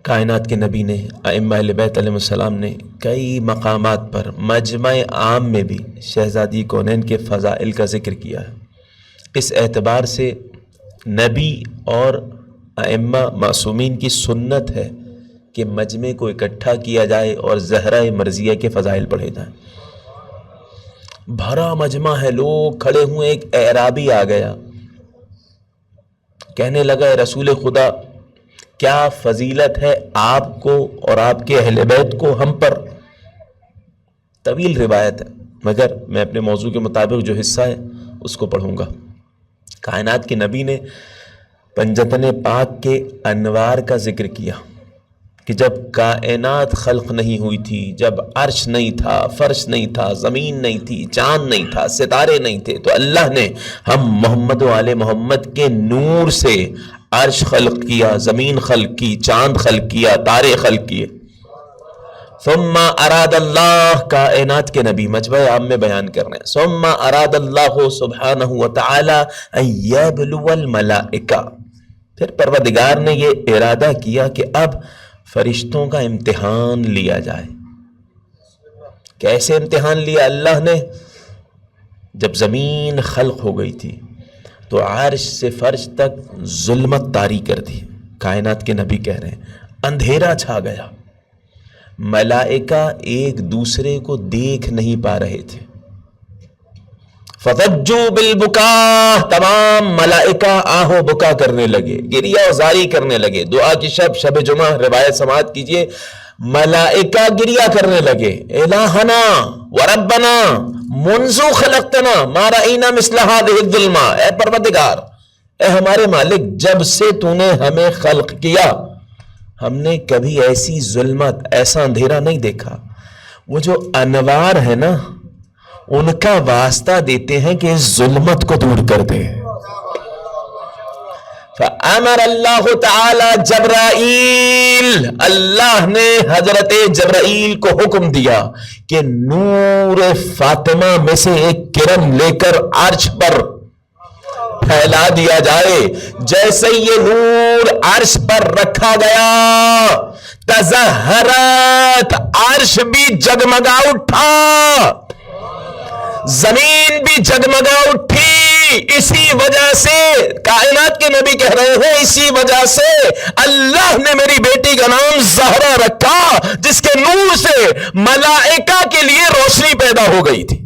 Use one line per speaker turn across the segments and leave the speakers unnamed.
کائنات کے نبی نے، ائمہ اہل بیت علیہ السلام نے کئی مقامات پر مجمع عام میں بھی شہزادی کونین کے فضائل کا ذکر کیا ہے۔ اس اعتبار سے نبی اور ائمہ معصومین کی سنت ہے کہ مجمع کو اکٹھا کیا جائے اور زہرہ مرضیہ کے فضائل پڑھے جائیں۔ بھرا مجمع ہے، لوگ کھڑے ہوئے، ایک اعرابی آ گیا، کہنے لگا اے رسول خدا، کیا فضیلت ہے آپ کو اور آپ کے اہل بیت کو ہم پر؟ طویل روایت ہے، مگر میں اپنے موضوع کے مطابق جو حصہ ہے اس کو پڑھوں گا۔ کائنات کے نبی نے پنجتن پاک کے انوار کا ذکر کیا کہ جب کائنات خلق نہیں ہوئی تھی، جب عرش نہیں تھا، فرش نہیں تھا، زمین نہیں تھی، چاند نہیں تھا، ستارے نہیں تھے، تو اللہ نے ہم محمد و آل محمد کے نور سے عرش خلق کیا، زمین خلق کی، چاند خلق کیا، تارے خلق کیے۔ ثم اراد اللہ، کائنات کے نبی مجمع عام میں بیان کر رہے ہیں، ثم اراد اللہ سبحانہ وتعالی ان یبلو الملائکہ، پھر پروردگار نے یہ ارادہ کیا کہ اب فرشتوں کا امتحان لیا جائے۔ کیسے امتحان لیا اللہ نے؟ جب زمین خلق ہو گئی تھی تو عرش سے فرش تک ظلمت طاری کر دی، کائنات کے نبی کہہ رہے ہیں اندھیرا چھا گیا، ملائکہ ایک دوسرے کو دیکھ نہیں پا رہے تھے۔ فَضَجُّوا بِالْبُكَاءِ، تمام ملائکہ آہو بکا کرنے لگے، گریہ و زاری کرنے لگے۔ دعا کی شب جمعہ روایت سماعت کیجئے، ملائکہ گریہ کرنے لگے، الہنا وربنا منذ خلقتنا ما رأینا مثل هذه الظلمہ، اے پروردگار، اے ہمارے مالک، جب سے تو نے ہمیں خلق کیا ہم نے کبھی ایسی ظلمت، ایسا اندھیرا نہیں دیکھا۔ وہ جو انوار ہے نا، ان کا واسطہ دیتے ہیں کہ اس ظلمت کو دور کر دے۔ فَأَمَرَ اللَّهُ تَعَالَى جبرائیل، اللہ نے حضرت جبرائیل کو حکم دیا کہ نور فاطمہ میں سے ایک کرن لے کر عرش پر پھیلا دیا جائے۔ جیسے یہ نور عرش پر رکھا گیا، تزہرت، عرش بھی جگمگا اٹھا، زمین بھی جگمگا اٹھی۔ اسی وجہ سے کائنات کے نبی کہہ رہے ہیں، اسی وجہ سے اللہ نے میری بیٹی کا نام زہرا رکھا، جس کے نور سے ملائکہ کے لیے روشنی پیدا ہو گئی تھی۔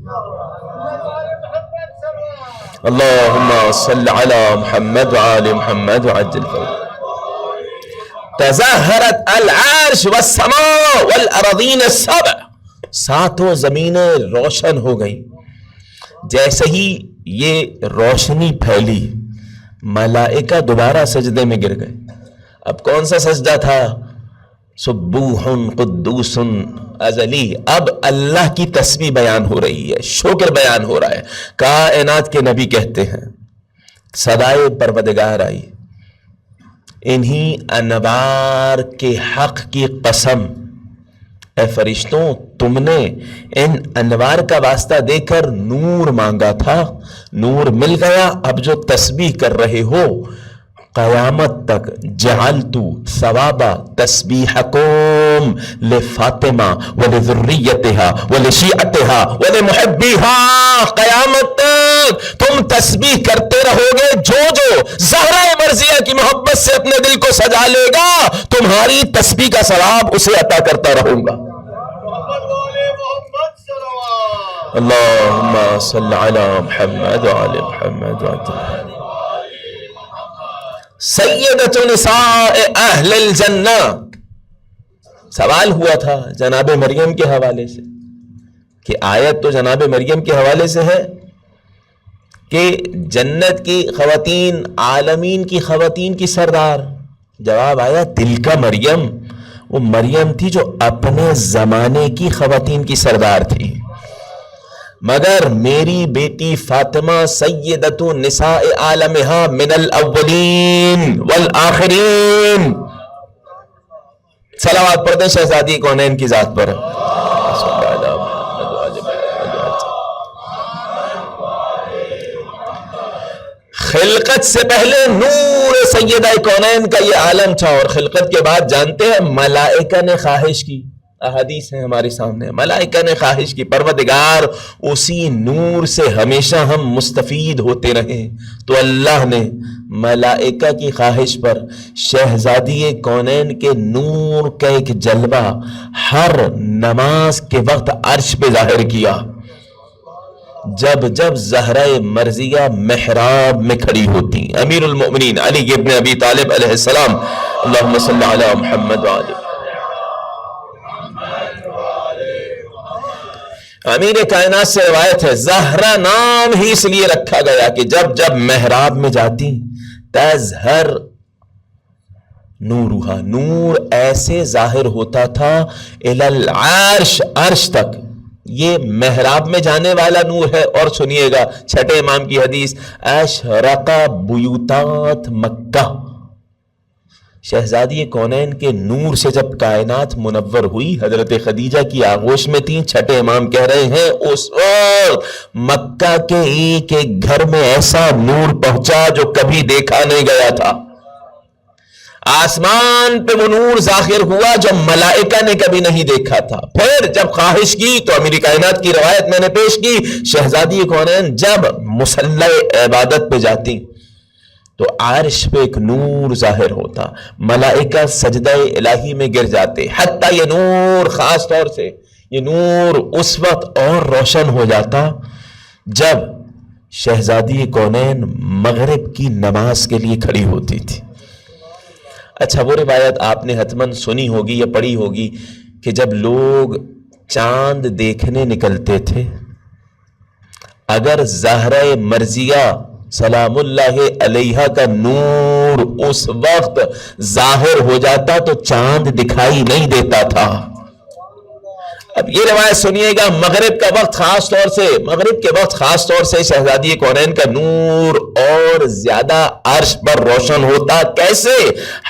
اللہم صل علی محمد وآل محمد وعجل فرجہ۔ تزہرت العرش والسماء والارضین السبع، ساتوں زمینیں روشن ہو گئیں۔ جیسے ہی یہ روشنی پھیلی، ملائکہ دوبارہ سجدے میں گر گئے۔ اب کون سا سجدہ تھا؟ سبوح قدوس ازلی، اب اللہ کی تسبیح بیان ہو رہی ہے، شکر بیان ہو رہا ہے۔ کائنات کے نبی کہتے ہیں صدائے پروردگار آئی، انہی انوار کے حق کی قسم، اے فرشتوں، تم نے ان انوار کا واسطہ دے کر نور مانگا تھا، نور مل گیا، اب جو تسبیح کر رہے ہو قیامت تک، جعلت ثواب تسبیحکم لفاطمہ ولذریتہا ولشیعتہا ولمحبیہا، قیامت تک تم تسبیح کرتے رہو گے، جو زہرہ مرضیہ کی محبت سے اپنے دل کو سجا لے گا، تمہاری تسبیح کا ثواب اسے عطا کرتا رہوں گا۔ اللہم صل علی محمد وعلی محمد وعلی سیدۃ نساء اہل الجنہ۔ سوال ہوا تھا جناب مریم کے حوالے سے، کہ آیت تو جناب مریم کے حوالے سے ہے کہ جنت کی خواتین عالمین کی خواتین کی سردار، جواب آیا تلک مریم، وہ مریم تھی جو اپنے زمانے کی خواتین کی سردار تھی، مگر میری بیٹی فاطمہ سیدۃ نساء عالمہا من الاولین والآخرین۔ صلوات پڑھتے ہیں شہزادی کونین کی ذات پر۔ خلقت سے پہلے نور سیدہ کونین کا یہ عالم تھا، اور خلقت کے بعد جانتے ہیں ملائکہ نے خواہش کی، احادیث ہیں ہمارے سامنے، ملائکہ نے خواہش کی پروردگار اسی نور سے ہمیشہ ہم مستفید ہوتے رہیں، تو اللہ نے ملائکہ کی خواہش پر شہزادی کونین کے نور کا ایک جلوہ ہر نماز کے وقت عرش پہ ظاہر کیا، جب جب زہرہ مرضیہ محراب میں کھڑی ہوتی، امیر المؤمنین علی ابن ابی طالب علیہ السلام، اللہم صلی علی محمد وآلہ، امیر کائنات سے روایت ہے زہرہ نام ہی اس لیے رکھا گیا کہ جب جب محراب میں جاتی تظہر نورہا، نور ایسے ظاہر ہوتا تھا الی العرش، عرش تک، یہ محراب میں جانے والا نور ہے۔ اور سنیے گا چھٹے امام کی حدیث، اشرق بیوتات مکہ، شہزادی کونین کے نور سے جب کائنات منور ہوئی، حضرت خدیجہ کی آغوش میں تھیں، چھٹے امام کہہ رہے ہیں اس وقت مکہ کے ایک ایک گھر میں ایسا نور پہنچا جو کبھی دیکھا نہیں گیا تھا، آسمان پہ وہ نور ظاہر ہوا جو ملائکہ نے کبھی نہیں دیکھا تھا۔ پھر جب خواہش کی تو امیر کائنات کی روایت میں نے پیش کی، شہزادی کونین جب مصلی عبادت پہ جاتی تو عرش پہ ایک نور ظاہر ہوتا، ملائکہ سجدہ الہی میں گر جاتے، حتیٰ یہ نور خاص طور سے یہ نور اس وقت اور روشن ہو جاتا جب شہزادی کونین مغرب کی نماز کے لیے کھڑی ہوتی تھی۔ اچھا وہ روایت آپ نے حتماً سنی ہوگی یا پڑھی ہوگی کہ جب لوگ چاند دیکھنے نکلتے تھے، اگر زہرہ مرضیہ سلام اللہ علیہا کا نور اس وقت ظاہر ہو جاتا تو چاند دکھائی نہیں دیتا تھا۔ اب یہ روایت سنیے گا، مغرب کا وقت خاص طور سے، مغرب کے وقت خاص طور سے شہزادی کونین کا نور اور زیادہ عرش پر روشن ہوتا، کیسے؟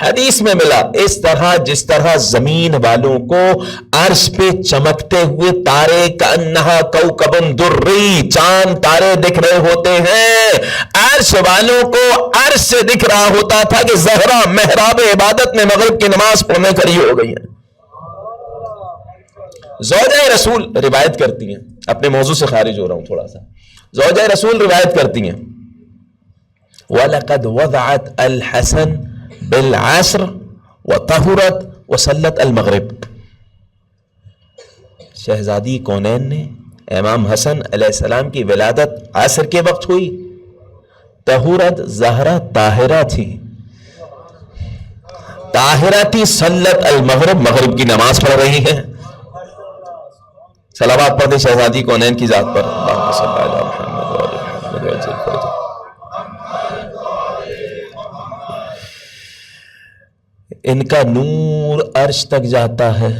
حدیث میں ملا، اس طرح جس طرح زمین والوں کو عرش پہ چمکتے ہوئے تارے کأنہا کوکب دری، چاند تارے دکھ رہے ہوتے ہیں، عرش والوں کو عرش سے دکھ رہا ہوتا تھا کہ زہرا محراب عبادت میں مغرب کی نماز پڑھنے کھڑی ہو گئی ہیں۔ زوجہ رسول روایت کرتی ہیں، اپنے موضوع سے خارج ہو رہا ہوں تھوڑا سا، زوجہ رسول روایت کرتی ہیں وَلَقَدْ وَضَعَتْ الْحَسَنِ بِالْعَصْرِ وَطَهُرَتْ وَصَلَّتْ الْمَغْرِبِ، شہزادی کونین نے امام حسن علیہ السلام کی ولادت عصر کے وقت ہوئی، طہورت زہرہ طاہرہ تھی، طاہرہ تھی، صلت المغرب، مغرب کی نماز پڑھ رہی ہیں۔ صلوات پڑھ دیں شہزادی کونین کی ذات پر، اللہم صلی علی محمد وآلہ محمد وعجل فرجہ۔ ان کا نور عرش تک جاتا ہے،